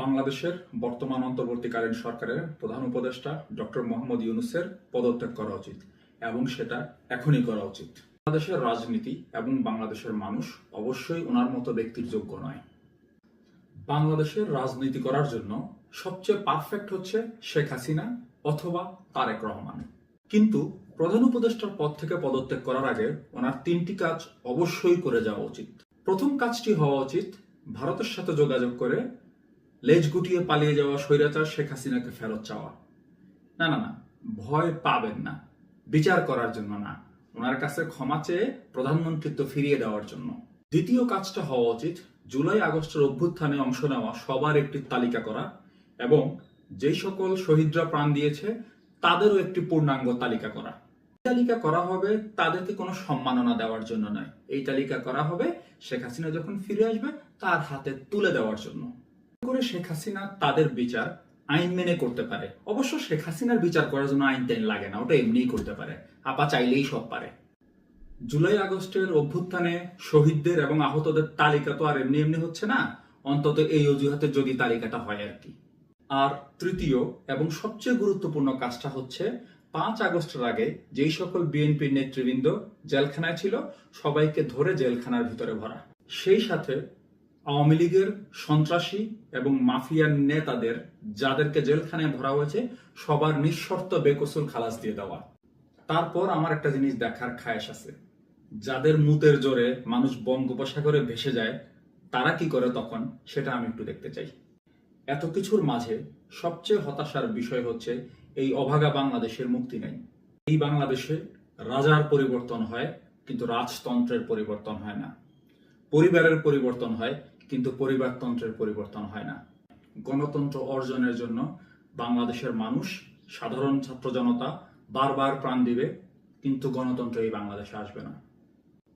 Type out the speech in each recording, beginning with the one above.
বাংলাদেশের বর্তমান অন্তর্বর্তীকালীন সরকারের প্রধান উপদেষ্টা ডক্টর মোহাম্মদ ইউনূসের পদত্যাগ করা উচিত এবং সেটা এখনই করা উচিত। বাংলাদেশের রাজনীতি এবং বাংলাদেশের মানুষ অবশ্যই ওনার মতো ব্যক্তির যোগ্য নয়। বাংলাদেশের রাজনীতি করার জন্য সবচেয়ে পারফেক্ট হচ্ছে শেখ হাসিনা অথবা তারেক রহমান। কিন্তু প্রধান উপদেষ্টার পদ থেকে পদত্যাগ করার আগে ওনার তিনটি কাজ অবশ্যই করে যাওয়া উচিত। প্রথম কাজটি হওয়া উচিত ভারতের সাথে যোগাযোগ করে লেজ গুটিয়ে পালিয়ে যাওয়া স্বৈরাচার শেখ হাসিনাকে ফেরত চাওয়া। না না না, ভয় পাবেন না, বিচার করার জন্য না, ওনার কাছে ক্ষমা চেয়ে প্রধানমন্ত্রিত্ব ফিরিয়ে দেওয়ার জন্য। দ্বিতীয় কাজটা হওয়া উচিত জুলাই আগস্টের অভ্যুত্থানে অংশ নেওয়া সবার একটি তালিকা করা এবং যেই সকল শহীদরা প্রাণ দিয়েছে তাদেরও একটি পূর্ণাঙ্গ তালিকা করা। তালিকা করা হবে তাদেরকে কোনো সম্মাননা দেওয়ার জন্য নয়, এই তালিকা করা হবে শেখ হাসিনা যখন ফিরে আসবে তার হাতে তুলে দেওয়ার জন্য। করে শেখ হাসিনা তাদের বিচার আইন মেনে করতে পারে। অবশ্য শেখ হাসিনার বিচার করার জন্য আইন টাইন লাগে না, ওটা এমনিই করতে পারে, আপা চাইলেই সব পারে। জুলাই আগস্টের অভ্যুত্থানে শহীদদের এবং আহতদের তালিকা তো আর এমনি এমনি হচ্ছে না, অন্তত এই অজুহাতে যদি তালিকাটা হয় আর কি। আর তৃতীয় এবং সবচেয়ে গুরুত্বপূর্ণ কাজটা হচ্ছে 5 আগস্টের আগে যেই সকল বিএনপির নেতৃবৃন্দ জেলখানায় ছিল সবাইকে ধরে জেলখানার ভিতরে ভরা। সেই সাথে আওয়ামী লীগের সন্ত্রাসী এবং মাফিয়ার নেতাদের যাদেরকে জেলখানায় ভরা হয়েছে সবার নিঃশর্ত বেকসুর খালাস দিয়ে দেওয়া। তারপর আমার একটা জিনিস দেখার খায়েশ আছে, যাদের মুতের জোরে মানুষ বঙ্গোপসাগরে ভেসে যায় তারা কি করে তখন, সেটা আমি একটু দেখতে চাই। এত কিছুর মাঝে সবচেয়ে হতাশার বিষয় হচ্ছে এই অভাগা বাংলাদেশের মুক্তি নেই। এই বাংলাদেশে রাজার পরিবর্তন হয় কিন্তু রাজতন্ত্রের পরিবর্তন হয় না, পরিবারের পরিবর্তন হয় কিন্তু পরিবারতন্ত্রের পরিবর্তন হয় না। গণতন্ত্র অর্জনের জন্য বাংলাদেশের মানুষ, সাধারণ ছাত্র জনতা বারবার প্রাণ দিবে, কিন্তু গণতন্ত্র এই বাংলাদেশে আসবে না।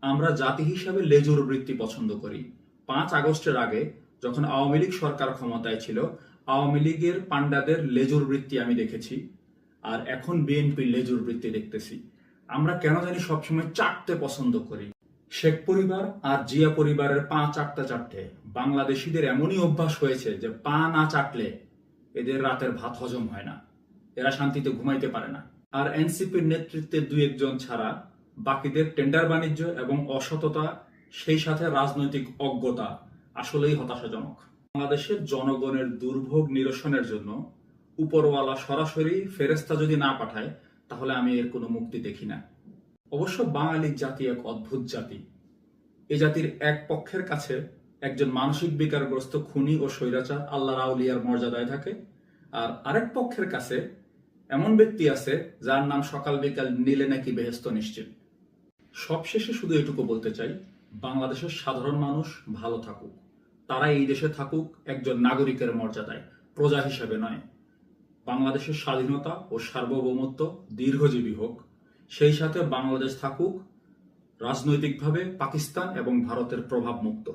আমরা জাতি হিসাবে লেজুর বৃত্তি পছন্দ করি। 5 আগস্টের আগে যখন আওয়ামী লীগ সরকার ক্ষমতায় ছিল আওয়ামী লীগের পান্ডাদের লেজুর বৃত্তি আমি দেখেছি, আর এখন বিএনপির লেজুর বৃত্তি দেখতেছি। আমরা কেন জানি সবসময় চাটতে পছন্দ করি। শেখ পরিবার আর জিয়া পরিবারের পা চাটতে বাংলাদেশিদের এমনই অভ্যাস হয়েছে যে পা না চাটলে এদের রাতের ভাত হজম হয় না, এরা শান্তিতে ঘুমাইতে পারে না। আর এনসিপির নেতৃত্বে 2-1 জন ছাড়া বাকিদের টেন্ডার বাণিজ্য এবং অসততা, সেই সাথে রাজনৈতিক অজ্ঞতা আসলেই হতাশাজনক। বাংলাদেশের জনগণের দুর্ভোগ নিরসনের জন্য উপরওয়ালা সরাসরি ফেরেশতা যদি না পাঠায় তাহলে আমি এর কোনো মুক্তি দেখি না। অবশ্য বাঙালি জাতি এক অদ্ভুত জাতি। এই জাতির এক পক্ষের কাছে একজন মানসিক বিকারগ্রস্ত খুনি ও স্বৈরাচার আল্লাহর আউলিয়ার মর্যাদায় থাকে, আর আরেক পক্ষের কাছে এমন ব্যক্তি আছে যার নাম সকাল বিকাল নিলে নাকি বেহেশত নিশ্চিত। সবশেষে শুধু এটুকু বলতে চাই, বাংলাদেশের সাধারণ মানুষ ভালো থাকুক, তারা এই দেশে থাকুক একজন নাগরিকের মর্যাদায়, প্রজা হিসেবে নয়। বাংলাদেশের স্বাধীনতা ও সার্বভৌমত্ব দীর্ঘজীবী হোক, সেই সাথে বাংলাদেশ থাকুক রাজনৈতিকভাবে পাকিস্তান এবং ভারতের প্রভাব মুক্ত।